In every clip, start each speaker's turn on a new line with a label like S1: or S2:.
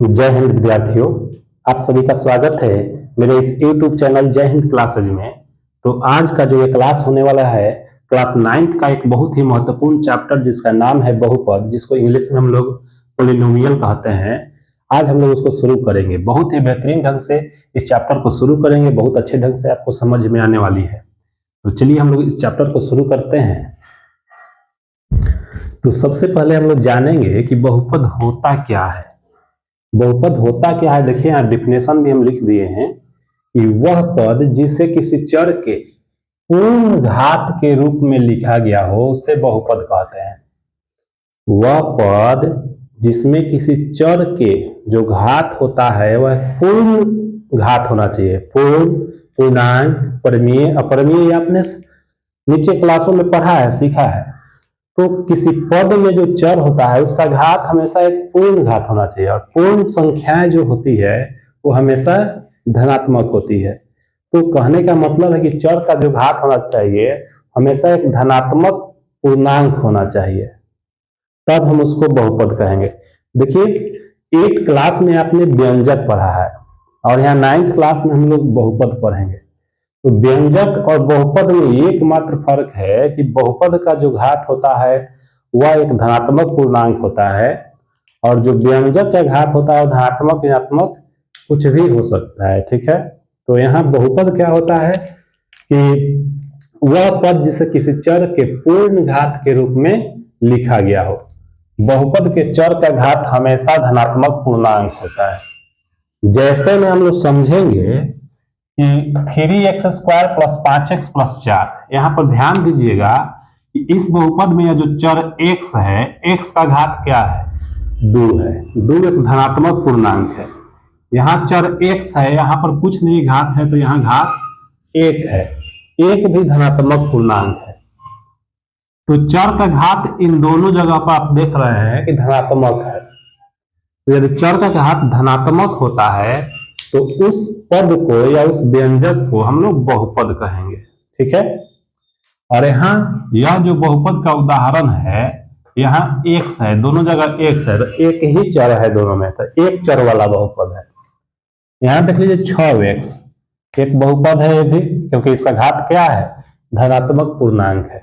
S1: जय हिंद विद्यार्थियों। आप सभी का स्वागत है मेरे इस YouTube चैनल जय हिंद क्लासेज में। तो आज का जो ये क्लास होने वाला है, क्लास 9th का एक बहुत ही महत्वपूर्ण चैप्टर जिसका नाम है बहुपद, जिसको इंग्लिश में हम लोग पॉलिनोमियल कहते हैं। आज हम लोग उसको शुरू करेंगे, बहुत ही बेहतरीन ढंग से इस चैप्टर को शुरू करेंगे, बहुत अच्छे ढंग से आपको समझ में आने वाली है। तो चलिए हम लोग इस चैप्टर को शुरू करते हैं। तो सबसे पहले हम लोग जानेंगे कि बहुपद होता क्या है। बहुपद होता क्या है, देखिए यहाँ डिफिनेशन भी हम लिख दिए हैं कि वह पद जिसे किसी चर के पूर्ण घात के रूप में लिखा गया हो उसे बहुपद कहते हैं। वह पद जिसमें किसी चर के जो घात होता है वह पूर्ण घात होना चाहिए, पूर्ण, पूर्णांक, परिमेय, अपरिमेय, आपने नीचे क्लासों में पढ़ा है, सीखा है। तो किसी पद में जो चर होता है उसका घात हमेशा एक पूर्ण घात होना चाहिए, और पूर्ण संख्याएं जो होती है वो हमेशा धनात्मक होती है। तो कहने का मतलब है कि चर का जो घात होना चाहिए हमेशा एक धनात्मक पूर्णांक होना चाहिए, तब हम उसको बहुपद कहेंगे। देखिए, 8 क्लास में आपने व्यंजक पढ़ा है और यहाँ 9th क्लास में हम लोग बहुपद पढ़ेंगे। तो व्यंजक और बहुपद में एकमात्र फर्क है कि बहुपद का जो घात होता है वह एक धनात्मक पूर्णांक होता है, और जो व्यंजक का घात होता है धनात्मक, ऋणात्मक, कुछ भी हो सकता है। ठीक है, तो यहाँ बहुपद क्या होता है कि वह पद जिसे किसी चर के पूर्ण घात के रूप में लिखा गया हो। बहुपद के चर का घात हमेशा धनात्मक पूर्णांक होता है। जैसे में हम लोग समझेंगे कि 3x² प्लस 5x प्लस 4, यहां पर ध्यान दीजिएगा कि इस बहुपद में यह जो चर x है, x का घात क्या है? 2 है। 2 एक धनात्मक पूर्णांक है। यहाँ चर x है, यहाँ पर कुछ नहीं घात है, तो यहाँ घात 1 है। 1 भी धनात्मक पूर्णांक है। तो चर का घात इन दोनों जगह पर आप देख रहे हैं कि धनात्मक है। तो यदि चर का घात धनात्मक होता है तो उस पद को या उस व्यंजक को हम लोग बहुपद कहेंगे। ठीक है, और यहाँ यह जो बहुपद का उदाहरण है, यहाँ x है, दोनों जगह x है, तो एक ही चर है दोनों में, तो एक चर वाला बहुपद है। यहाँ देख लीजिए 6x एक बहुपद है ये भी, क्योंकि इसका घात क्या है? धनात्मक पूर्णांक है।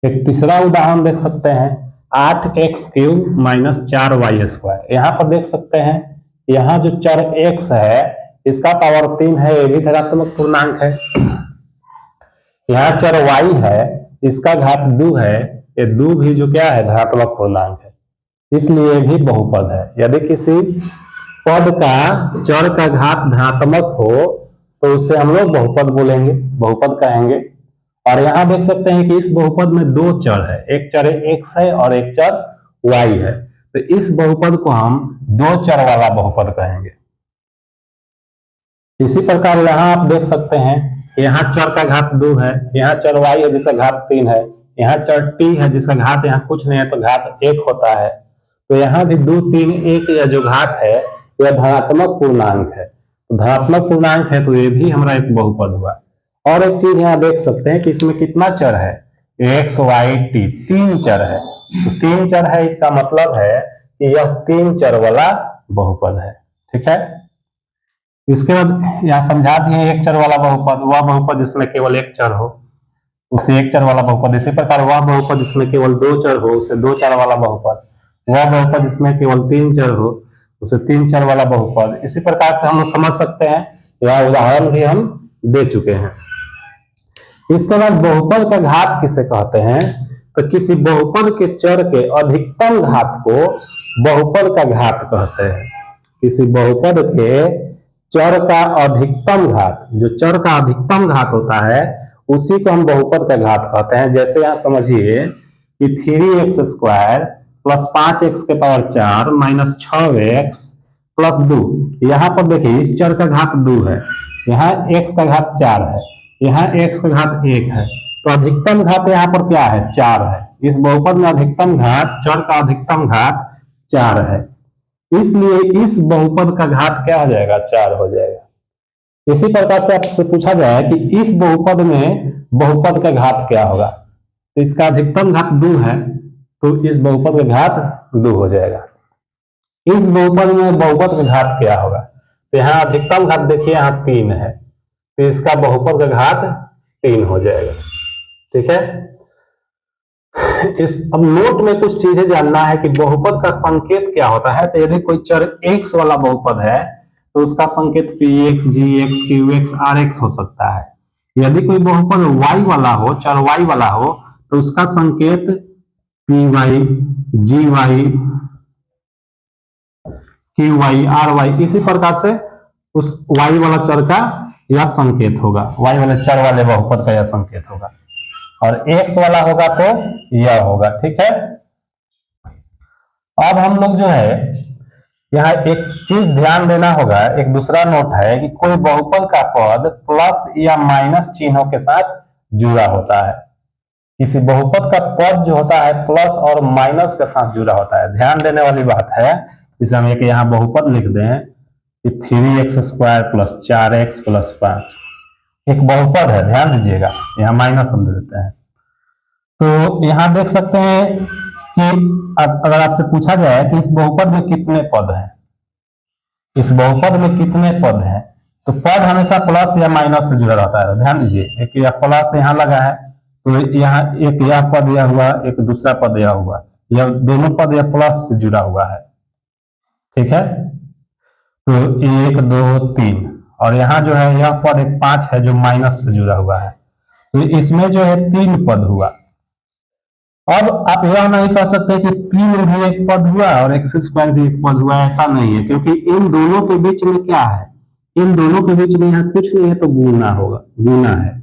S1: एक तीसरा उदाहरण देख सकते हैं, 8x³ माइनस 4y²। यहाँ पर देख सकते हैं, यहाँ जो चर x है इसका पावर 3 है, ये भी धनात्मक पूर्णांक है। यहाँ चर y है, इसका घात 2 है, ये 2 भी जो क्या है? धनात्मक पूर्णांक है, इसलिए भी बहुपद है। यदि किसी पद का चर का घात धनात्मक हो तो उसे हम लोग बहुपद बोलेंगे, बहुपद कहेंगे। और यहां देख सकते हैं कि इस बहुपद में 2 चर है, एक चर x है और एक चर y है, तो इस बहुपद को हम 2 चर वाला बहुपद कहेंगे। इसी प्रकार यहां आप देख सकते हैं, यहाँ चर का घात 2 है, यहाँ चर y है जिसका घात 3 है, यहाँ चर t है जिसका घात यहाँ कुछ नहीं है, तो घात 1 होता है। तो यहाँ भी 2, 3, 1 या जो घात है यह धनात्मक पूर्णांक है। तो धनात्मक पूर्णांक है तो ये भी हमारा एक बहुपद हुआ। और एक चीज यहाँ देख सकते हैं कि इसमें कितना चर है? x, y, t, 3 चर है। तो 3 चर है, इसका मतलब है कि यह 3 चर वाला बहुपद है। ठीक है, इसके बाद यहाँ समझा दिए एक चर वाला बहुपद, वह बहुपद जिसमें केवल एक चर हो उसे एक चर वाला बहुपद। इसी प्रकार वह बहुपद जिसमें केवल 2 चर हो उसे 2 चर वाला बहुपद। वह बहुपद जिसमें केवल 3 चर हो उसे 3 चर वाला बहुपद। इसी प्रकार से हम लोग समझ सकते हैं, यह उदाहरण भी हम दे चुके हैं। इसके बाद बहुपद का घात किसे कहते हैं? तो किसी बहुपद के चर के अधिकतम घात को बहुपद का घात कहते हैं। किसी बहुपद के चर का अधिकतम घात, जो चर का अधिकतम घात होता है उसी को हम बहुपद का घात कहते हैं। जैसे यहां समझिए कि 3x² plus 5x⁴ minus 6x plus 2, यहाँ पर देखिए इस चर का घात 2 है, यहाँ x का घात 4 है, यहाँ x का घात 1 है, तो अधिकतम घात यहाँ पर क्या है? 4 है। इस बहुपद में अधिकतम घात, चर का अधिकतम घात 4 है, इसलिए इस बहुपद का घात क्या हो जाएगा? 4 हो जाएगा। इसी प्रकार से आपसे पूछा जाए कि इस बहुपद में बहुपद का घात क्या होगा, तो इसका अधिकतम घात 2 है, तो इस बहुपद का घात 2 हो जाएगा। इस बहुपद में बहुपद का घात क्या होगा? तो यहाँ अधिकतम घात देखिए यहाँ 3 है, तो इसका बहुपद का घात 3 हो जाएगा। ठीक है, अब नोट में कुछ चीजें जानना है कि बहुपद का संकेत क्या होता है। तो यदि कोई चर x वाला बहुपद है तो उसका संकेत px, gx, qx, rx हो सकता है। यदि कोई बहुपद y वाला हो, चर y वाला हो, तो उसका संकेत py, gy, qy, ry, इसी प्रकार से उस y वाला चर का यह संकेत होगा, y वाले चर वाले बहुपद का यह संकेत होगा, और x वाला होगा तो यह होगा। ठीक है, अब हम लोग जो है यहाँ एक चीज ध्यान देना होगा, एक दूसरा नोट है कि कोई बहुपद का पद प्लस या माइनस चिन्हों के साथ जुड़ा होता है। किसी बहुपद का पद जो होता है प्लस और माइनस के साथ जुड़ा होता है। ध्यान देने वाली बात है, जैसे हम एक यहाँ बहुपद लिख दें कि 3x² प्लस 4x प्लस 5, एक बहुपद है, ध्यान दीजिएगा, यहाँ माइनस हम दे देते हैं। तो यहाँ देख सकते हैं कि अगर आपसे पूछा जाए कि इस बहुपद में कितने पद हैं, इस बहुपद में कितने पद हैं, तो पद हमेशा प्लस या माइनस से जुड़ा रहता है। ध्यान दीजिए, एक यह प्लस यहाँ लगा है तो यहाँ एक यह पद यह हुआ, एक दूसरा पद यह हुआ, यह दोनों पद यह प्लस से जुड़ा हुआ है। ठीक है, तो 1 2 3, और यहाँ जो है यह पद एक 5 है जो माइनस से जुड़ा हुआ है, तो इसमें जो है 3 पद हुआ। अब आप यह नहीं कह सकते कि 3 भी एक पद हुआ और x² भी एक पद हुआ, ऐसा नहीं है, क्योंकि इन दोनों के बीच में क्या है, इन दोनों के बीच में यहाँ कुछ नहीं है तो गुना होगा, गुना है।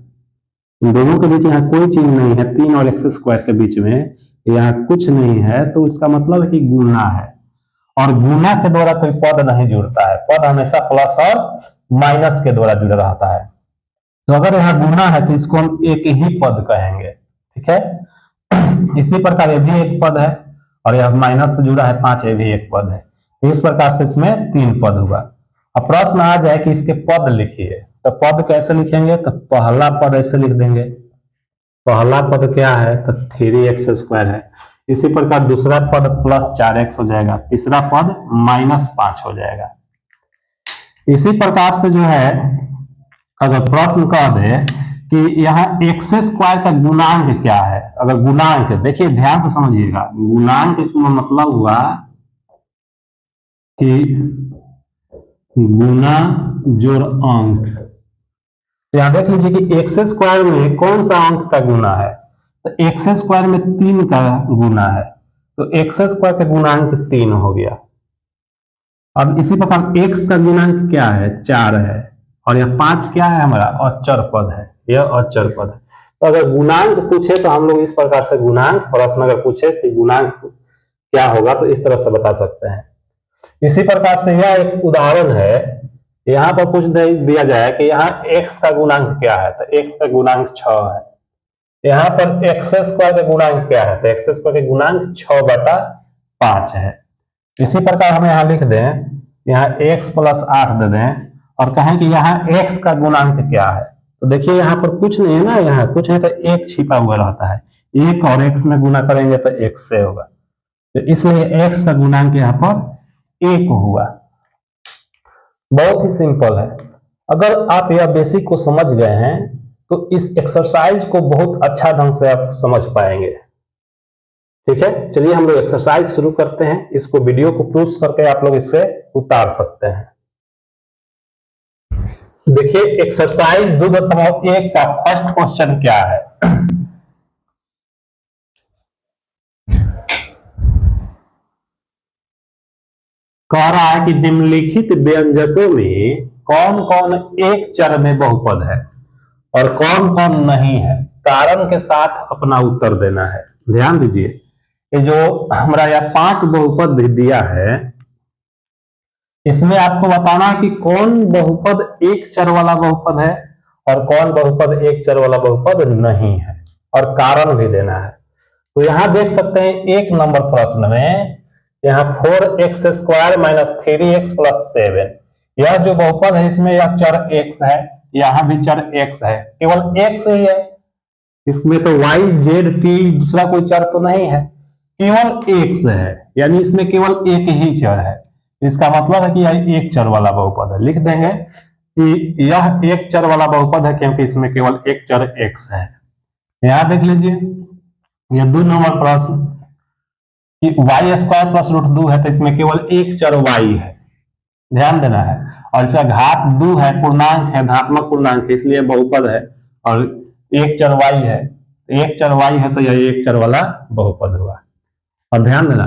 S1: इन दोनों के बीच यहाँ कोई चीज नहीं है, 3 और x² के बीच में यहाँ कुछ नहीं है, तो इसका मतलब है कि गुना है। और गुना के द्वारा कोई पद नहीं जुड़ता है, पद हमेशा प्लस और माइनस के द्वारा जुड़ा रहता है। तो अगर यहाँ गुना है तो इसको हम एक ही पद कहेंगे। ठीक है, इसी प्रकार ये भी एक पद है, और यह माइनस से जुड़ा है 5, ये भी एक पद है। इस प्रकार से इसमें 3 पद हुआ। अब प्रश्न आ जाए कि इसके पद लिखिए, तो पद कैसे लिखेंगे? तो पहला पद ऐसे लिख देंगे, पहला पद क्या है तो 3x² है। इसी प्रकार दूसरा पद प्लस 4x हो जाएगा, तीसरा पद -5 हो जाएगा। इसी प्रकार से जो है अगर प्रश्न कह दे कि यहाँ x² का गुणांक क्या है, अगर गुणांक देखिए ध्यान से समझिएगा, गुणांक का मतलब हुआ कि गुना जोड़ अंक। तो यहाँ देख लीजिए कि x² में कौन सा अंक का गुना है, तो x² में 3 का गुना है, तो x² का गुणांक 3 हो गया। अब इसी प्रकार x का गुणांक क्या है, 4 है, और यह 5 क्या है हमारा अचर पद है, यह अचर पद है। तो अगर गुणांक पूछे तो हम लोग इस प्रकार से गुणांक, प्रश्न अगर पूछे कि गुणांक क्या होगा तो इस तरह से बता सकते हैं। इसी प्रकार से यह एक उदाहरण है, यहाँ पर पूछ दिया जाए कि यहाँ x का गुणांक क्या है, तो x का गुणांक 6 है। यहाँ पर x² का गुणांक क्या है, तो x² का गुणांक 6/5 है। इसी प्रकार हम यहाँ लिख दें, यहाँ x + 8 दे दें और कहें कि यहाँ x का गुणांक क्या है, तो देखिए यहाँ पर कुछ नहीं है ना, यहाँ कुछ नहीं तो 1 छिपा हुआ रहता है, 1 और x में गुना करेंगे तो x से होगा, तो इसलिए x का गुणांक यहाँ पर 1 हुआ। बहुत ही सिंपल है। अगर आप यह बेसिक को समझ गए हैं तो इस एक्सरसाइज को बहुत अच्छा ढंग से आप समझ पाएंगे। ठीक है, चलिए हम लोग एक्सरसाइज शुरू करते हैं। इसको वीडियो को पॉज करके आप लोग इसे उतार सकते हैं। देखिए एक्सरसाइज 2.1 का फर्स्ट क्वेश्चन क्या है। कह रहा है कि निम्नलिखित व्यंजकों में कौन कौन एक चर में बहुपद है और कौन कौन नहीं है, कारण के साथ अपना उत्तर देना है। ध्यान दीजिए, ये जो हमारा यह 5 बहुपद दिया है, इसमें आपको बताना है कि कौन बहुपद एक चर वाला बहुपद है और कौन बहुपद एक चर वाला बहुपद नहीं है, और कारण भी देना है। तो यहां देख सकते हैं 1 नंबर प्रश्न में यहाँ 4x² - 3x + 7, यह जो बहुपद है इसमें यह चर x है, यहाँ भी चर x है, केवल x ही है, इसमें तो y z t दूसरा कोई चर तो नहीं है, केवल x है, यानी इसमें केवल एक ही चर है। इसका मतलब है कि यह एक चर वाला बहुपद है। लिख देंगे कि यह एक चर वाला बहुपद है क्योंकि इसमें केवल एक चर x है। यहां देख लीजिए, यह 2 नंबर प्रश्न कि वाई स्क्वायर प्लस रूट 2 है तो इसमें केवल एक चर y है, ध्यान देना है। और इसका घात 2 है, पूर्णांक है, धनात्मक पूर्णांक है, इसलिए बहुपद है। और एक चर y है, एक चर y है तो यह एक चर वाला बहुपद हुआ। और ध्यान देना,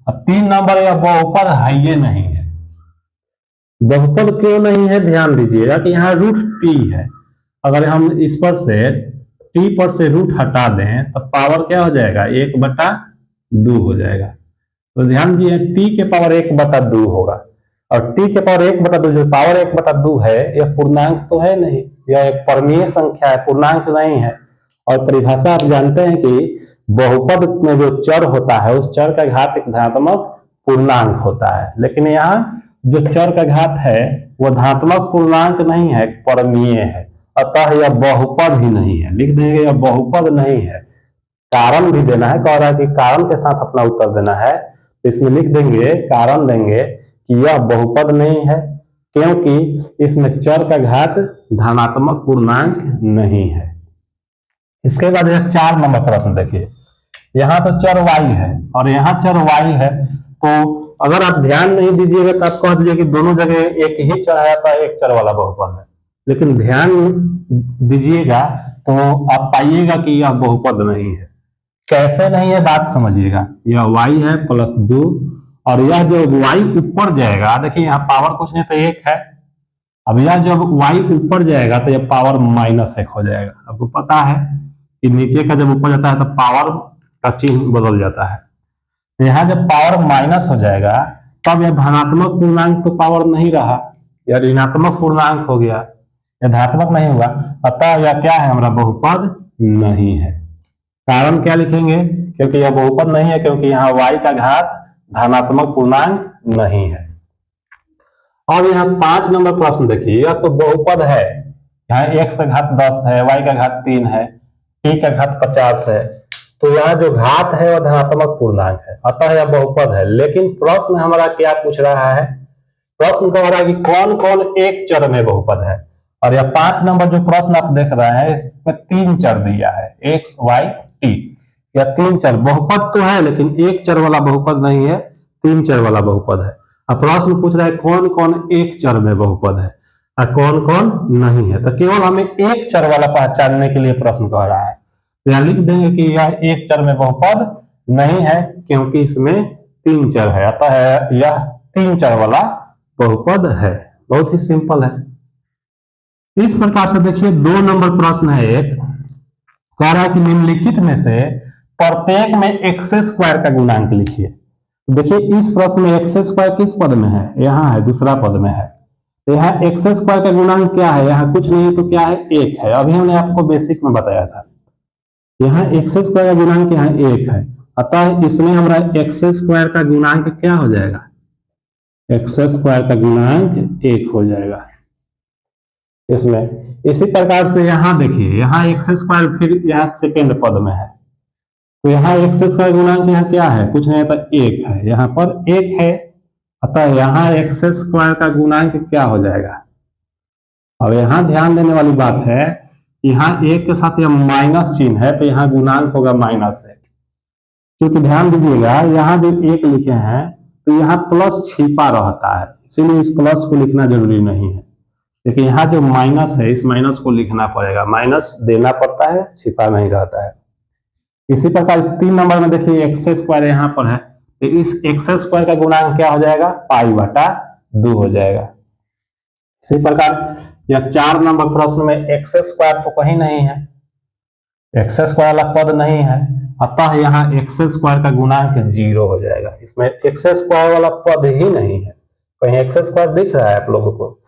S1: अब 3 नंबर यह बहुपद है ये नहीं है। बहुपद क्यों नहीं है ध्यान दीजिएगा कि यहाँ रूट टी है। अगर हम इस पर से टी पर से रूट हटा दें तो पावर क्या हो जाएगा, 1/2 हो जाएगा। तो ध्यान दिए टी के पावर 1/2 होगा। और टी के पावर 1/2 जो पावर 1/2 है यह पूर्णांक तो है नहीं, यह एक परमीय संख्या है, पूर्णांक नहीं है। और परिभाषा आप जानते हैं कि बहुपद में जो चर होता है उस चर का घात एक धनात्मक पूर्णांक होता है, लेकिन यहाँ जो चर का घात है वह धनात्मक पूर्णांक नहीं है, परमीय है, अतः यह बहुपद ही नहीं है। लिख देंगे यह बहुपद नहीं है। कारण भी देना है, कह रहा है कि कारण के साथ अपना उत्तर देना है, तो इसमें लिख देंगे, कारण देंगे कि यह बहुपद नहीं है क्योंकि इसमें चर का घात धनात्मक पूर्णांक नहीं है। इसके बाद यह 4 नंबर प्रश्न देखिए, यहां तो चर y है और यहां चर y है, तो अगर आप ध्यान नहीं दीजिएगा तो आप कह दीजिए कि दोनों जगह एक ही चर है तो एक चर वाला बहुपद है, लेकिन ध्यान दीजिएगा तो आप पाइएगा कि यह बहुपद नहीं है। कैसे नहीं है बात समझिएगा, यह y है प्लस 2 और यह जो y ऊपर जाएगा, देखिए यहाँ पावर कुछ नहीं तो 1 है। अब यह जब y ऊपर जाएगा तो यह पावर -1 हो जाएगा। आपको पता है कि नीचे का जब ऊपर जाता है तो पावर का चिन्ह बदल जाता है। यहां जब पावर माइनस हो जाएगा तब यह धनात्मक पूर्णांक तो पावर नहीं रहा, यह ऋणात्मक पूर्णांक हो गया, यह धनात्मक नहीं हुआ, अतः यह क्या है, हमारा बहुपद नहीं है। कारण क्या लिखेंगे, क्योंकि यह बहुपद नहीं है क्योंकि यहाँ y का घात धनात्मक पूर्णांक नहीं है। और यहाँ 5 नंबर प्रश्न देखिए, यह तो बहुपद है, यहाँ x का घात 10 है, y का घात 3 है, t का घात 50 है, तो यहाँ जो घात है वह धनात्मक पूर्णांक है, अतः यह बहुपद है। लेकिन प्रश्न हमारा क्या पूछ रहा है, प्रश्न कह रहा है कि कौन कौन एक चर में बहुपद है। और यह 5 नंबर जो प्रश्न आप देख रहे हैं इसमें 3 चर दिया है, x y t, यह 3 चर बहुपद तो है लेकिन एक चर वाला बहुपद नहीं है, 3 चर वाला बहुपद है। अब प्रश्न पूछ रहा है कौन कौन एक चर में बहुपद है और कौन कौन नहीं है, तो केवल हमें एक चर वाला पहचानने के लिए प्रश्न कह रहा है। तो यहां लिख देंगे कि यह एक चर में बहुपद नहीं है क्योंकि इसमें 3 चर है, अतः यह 3 चर वाला बहुपद है। बहुत ही सिंपल है। इस प्रकार से देखिए 2 नंबर प्रश्न है, एक कह रहा है कि निम्नलिखित में से प्रत्येक में एक्स स्क्वायर का गुणांक लिखिए। देखिए इस प्रश्न में एक्स स्क्वायर किस पद में है, यहाँ है, दूसरा पद में है। तो यहाँ एक्स स्क्वायर का गुणांक क्या है, यहाँ कुछ नहीं है तो क्या है, 1 है। अभी हमने आपको बेसिक में बताया था, यहाँ एक्स स्क्वायर का गुणांक यहाँ 1 है, अतः इसमें हमारा एक्स स्क्वायर का गुणांक क्या हो जाएगा, एक्स स्क्वायर का गुणांक 1 हो जाएगा इसमें। इसी प्रकार से यहाँ देखिए, यहाँ एक्स स्क्वायर फिर यहाँ सेकेंड पद में है, तो यहाँ एक्स स्क्वायर गुणांक यहाँ क्या है, कुछ नहीं था, 1 है, यहाँ पर 1 है, अतः यहाँ एक्स स्क्वायर का गुणांक क्या हो जाएगा। अब यहाँ ध्यान देने वाली बात है, यहाँ 1 के साथ यह माइनस चिन्ह है तो यहाँ गुणांक होगा -1। क्योंकि ध्यान दीजिएगा यहाँ जो 1 लिखे हैं तो यहाँ प्लस छिपा रहता है, इसीलिए इस प्लस को लिखना जरूरी नहीं है, लेकिन यहाँ जो माइनस है इस माइनस को लिखना पड़ेगा, माइनस देना पड़ता है, छिपा नहीं रहता है। इसी प्रकार इस 3 नंबर में देखिए एक्स स्क्वायर यहाँ पर है, तो इस एक्स स्क्वायर का गुणांक क्या हो जाएगा, π/2 हो जाएगा। इसी प्रकार यह 4 नंबर प्रश्न में एक्स स्क्वायर तो कहीं नहीं है, एक्स स्क्वायर वाला पद नहीं है, अतः यहाँ एक्स स्क्वायर का गुणांक 0 हो जाएगा। इसमें एक्स स्क्वायर वाला पद ही नहीं है। कहीं एक्स स्क्वायर दिख रहा है आप लोगों को,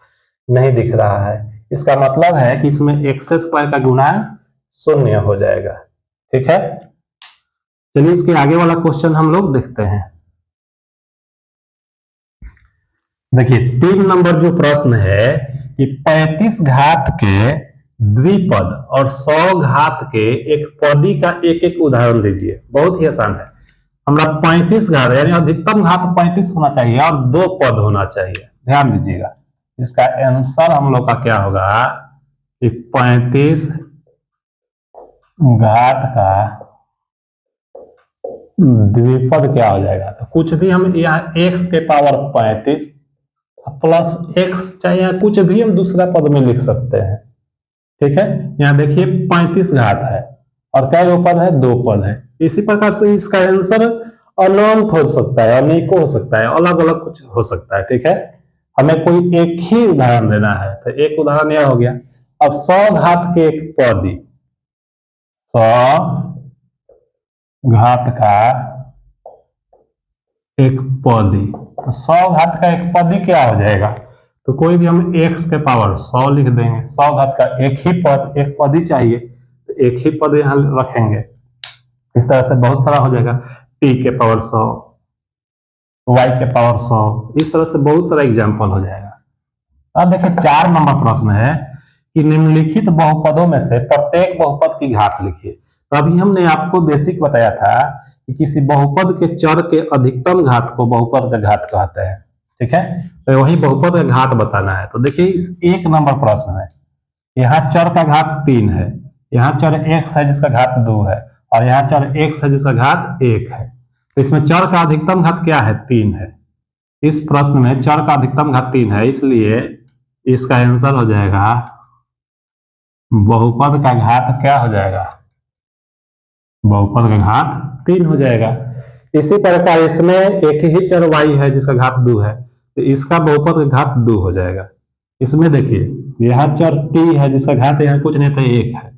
S1: नहीं दिख रहा है, इसका मतलब है कि इसमें एक्स स्क्वायर का गुणांक 0 हो जाएगा। ठीक है, चलिए इसके आगे वाला क्वेश्चन हम लोग देखते हैं। देखिए 3 नंबर जो प्रश्न है कि 35 घात के द्विपद और 100 घात के एक पदी का एक एक उदाहरण दीजिए। बहुत ही आसान है, हमारा 35 घात यानी अधिकतम घात 35 होना चाहिए और 2 पद होना चाहिए। ध्यान दीजिएगा, इसका आंसर हम लोग का क्या होगा कि 35 घात का द्विपद क्या हो जाएगा। तो कुछ भी हम यहाँ x के पावर 35 प्लस x चाहे कुछ भी हम दूसरा पद में लिख सकते हैं। ठीक है, यहाँ देखिए 35 घात है और क्या दो पद है, 2 पद है। इसी प्रकार से इसका आंसर अनंत हो सकता है, अनेकों हो सकता है, अलग अलग कुछ हो सकता है। ठीक है, हमें कोई एक ही उदाहरण देना है, तो एक उदाहरण यह हो गया। अब 100 घात के एक पदी, 100 घात का एक पदी, तो 100 घात का एक पदी क्या हो जाएगा, तो कोई भी हम x के पावर 100 लिख देंगे। 100 घात का एक ही पद, एक पदी चाहिए तो एक ही पद यहां रखेंगे। इस तरह से बहुत सारा हो जाएगा, t के पावर 100, y के पावर 100, इस तरह से बहुत सारा एग्जाम्पल हो जाएगा। अब देखिए 4 नंबर प्रश्न है कि निम्नलिखित बहुपदों में से प्रत्येक बहुपद की घात लिखिए। तो अभी हमने आपको बेसिक बताया था कि किसी बहुपद के चर के अधिकतम घात को बहुपद का घात कहते हैं। ठीक है, तो वही बहुपद का घात बताना है। तो देखिए इस 1 नंबर प्रश्न में यहाँ चर का घात 3 है, यहाँ चर x है जिसका घात 2 है, और यहाँ चर x है जिसका घात 1 है। तो इसमें चर का अधिकतम घात क्या है, 3 है। इस प्रश्न में चर का अधिकतम घात 3 है, इसलिए इसका आंसर हो जाएगा बहुपद का घात क्या हो जाएगा, बहुपद का घात 3 हो जाएगा। इसी प्रकार इसमें एक ही चर y है जिसका घात 2 है, तो इसका बहुपद का घात 2 हो जाएगा। इसमें देखिए यहाँ चर t है जिसका घात यहाँ कुछ नहीं था 1 है,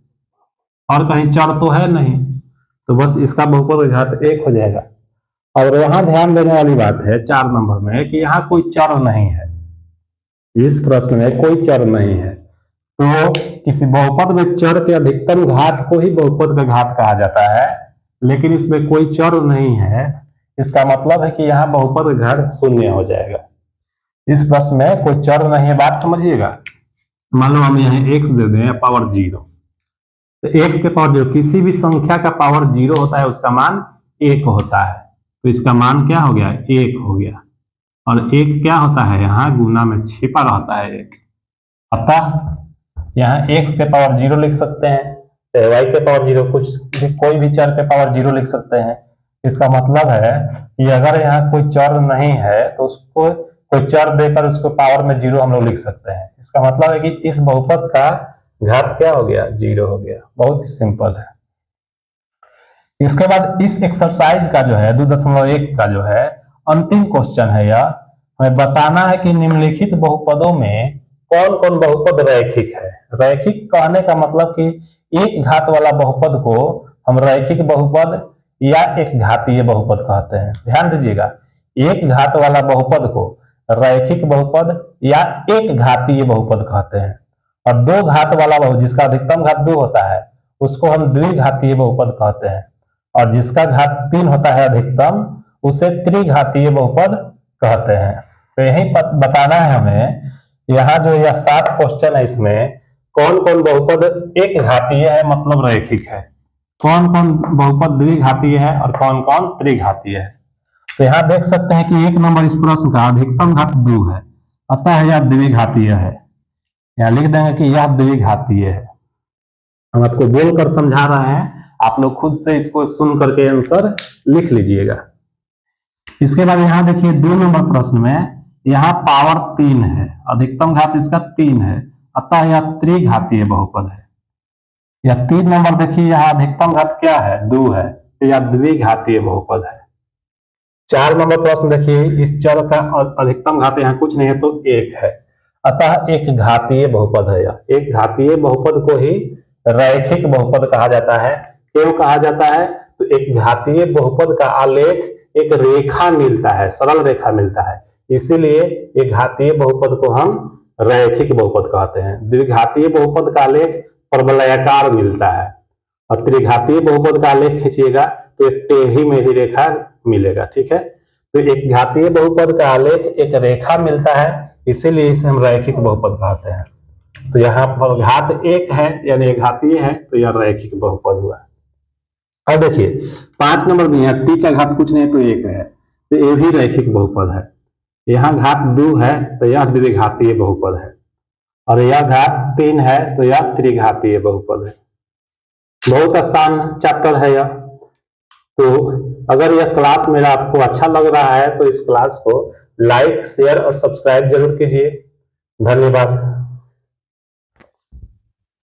S1: और कहीं चर तो है नहीं, तो बस इसका बहुपद का घात 1 हो जाएगा। और यहाँ ध्यान देने वाली बात है 4 नंबर में कि यहाँ कोई चर नहीं है, इस प्रश्न में कोई चर नहीं है। तो किसी बहुपद में चर के अधिकतम घात को ही बहुपद का घात कहा जाता है, लेकिन इसमें कोई चर नहीं है, इसका मतलब है कि यहाँ बहुपद का घात 0 हो जाएगा। इस प्रश्न में कोई चर नहीं है, बात समझिएगा। मान लो हम यहाँ x दे दें पावर 0, तो x के पावर 0, किसी भी संख्या का पावर 0 होता है उसका मान 1 होता है, तो इसका मान क्या हो गया, 1 हो गया। और 1 क्या होता है, यहाँ गुना में छिपा रहता है 1, अतः यहाँ x के पावर 0 लिख सकते हैं, चाहे y के पावर 0, कुछ भी कोई भी चर के पावर 0 लिख सकते हैं। इसका मतलब है कि अगर यहाँ कोई चर नहीं है तो उसको कोई चर देकर उसको पावर में 0 हम लोग लिख सकते हैं। इसका मतलब है कि इस बहुपद का घात क्या हो गया, 0 हो गया। बहुत ही सिंपल है। इसके बाद इस एक्सरसाइज का जो है 2.1 का जो है अंतिम क्वेश्चन है, यह हमें बताना है कि निम्नलिखित बहुपदों में कौन कौन बहुपद रैखिक है। रैखिक कहने का मतलब कि एक घात वाला बहुपद को हम रैखिक बहुपद या एक घातीय बहुपद कहते हैं। ध्यान दीजिएगा, एक घात वाला बहुपद को रैखिक बहुपद या एक घातीय बहुपद कहते हैं, और 2 घात वाला बहुपद जिसका अधिकतम घात 2 होता है उसको हम द्विघातीय बहुपद कहते हैं, और जिसका घात 3 होता है अधिकतम उसे त्रिघातीय बहुपद कहते हैं। तो यही बताना है हमें। यहाँ जो यह 7 क्वेश्चन है, इसमें कौन कौन बहुपद एक घातीय है मतलब रैखिक है, कौन कौन बहुपद द्विघातीय है और कौन कौन त्रिघातीय है। तो यहाँ देख सकते हैं कि 1 नंबर इस प्रश्न का अधिकतम घात 2 है, अतः यह द्विघातीय है। यहाँ लिख देंगे कि यह द्विघातीय है। हम आपको बोलकर समझा रहे हैं, आप लोग खुद से इसको सुन करके आंसर लिख लीजिएगा। इसके बाद यहाँ देखिए 2 नंबर प्रश्न में यहाँ पावर 3 है, अधिकतम घात इसका 3 है, अतः यह त्रिघातीय बहुपद है। यह 3 नंबर देखिए यहाँ अधिकतम घात क्या है, 2 है, तो यह द्विघातीय बहुपद है। 4 नंबर प्रश्न देखिए, इस चर का अधिकतम घात यहाँ कुछ नहीं है तो 1 है, अतः एक घातीय बहुपद है। यह एक घातीय बहुपद को ही रैखिक बहुपद कहा जाता है। क्यों कहा जाता है, तो एक घातीय बहुपद का आलेख एक रेखा मिलता है, सरल रेखा मिलता है, इसीलिए एक घातीय बहुपद को हम रैखिक बहुपद कहते हैं। द्विघातीय बहुपद का आलेख परवलयाकार मिलता है, और त्रिघातीय बहुपद का आलेख खींचिएगा तो एक टेढ़ी मेढ़ी रेखा मिलेगा। ठीक है, तो एक घातीय बहुपद का आलेख एक रेखा मिलता है, इसीलिए इसे हम रैखिक बहुपद कहते हैं। तो यहाँ पर घात 1 है यानी घातीय है, तो यह रैखिक बहुपद हुआ। अब देखिए 5 नंबर दिया टी का घात कुछ नहीं तो 1 है, तो ये भी रैखिक बहुपद है। यहाँ घात 2 है तो यह द्विघातीय बहुपद है, और यह घात 3 है तो यह त्रिघातीय बहुपद है। बहुत आसान चैप्टर है यह। तो अगर यह क्लास मेरा आपको अच्छा लग रहा है तो इस क्लास को लाइक शेयर और सब्सक्राइब जरूर कीजिए। धन्यवाद।